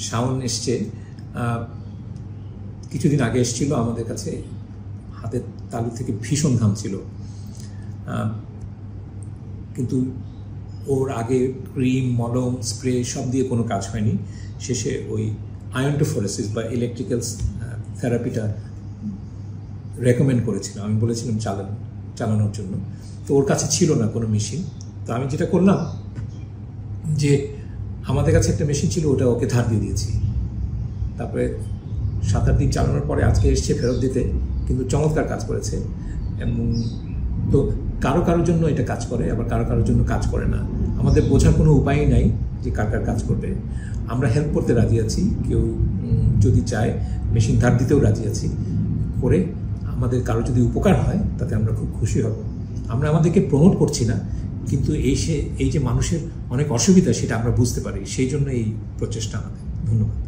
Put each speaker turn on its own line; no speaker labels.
শাওন এসছে, কিছুদিন আগে এসেছিল আমাদের কাছে, হাতের তালু থেকে ভীষণ ঘাম ছিল, কিন্তু ওর আগে ক্রিম, মলম, স্প্রে সব দিয়ে কোনো কাজ হয়নি। শেষে ওই আয়োন্টোফোরেসিস বা ইলেকট্রিক্যাল থেরাপিটা রেকমেন্ড করেছিল, আমি বলেছিলাম চালানোর জন্য। তো ওর কাছে ছিল না কোনো মেশিন। তো আমি যেটা করলাম যে আমাদের কাছে একটা মেশিন ছিল, ওটা ওকে ধার দিয়ে দিয়েছি। তারপরে 7-8 দিন চালানোর পরে আজকে এসছে ফেরত দিতে, কিন্তু চমৎকার কাজ করেছে। এবং তো কারোর জন্য এটা কাজ করে, আবার কারোর জন্য কাজ করে না। আমাদের বোঝার কোনো উপায়ই নাই যে কার কাজ করবে। আমরা হেল্প করতে রাজি আছি, কেউ যদি চায় মেশিন ধার দিতেও রাজি আছি। করে আমাদের কারো যদি উপকার হয় তাতে আমরা খুব খুশি হব। আমরা আমাদেরকে প্রমোট করছি না, কিন্তু এই যে মানুষের অনেক অসুবিধা সেটা আমরা বুঝতে পারি, সেই জন্য এই প্রচেষ্টা আমাদের। ধন্যবাদ।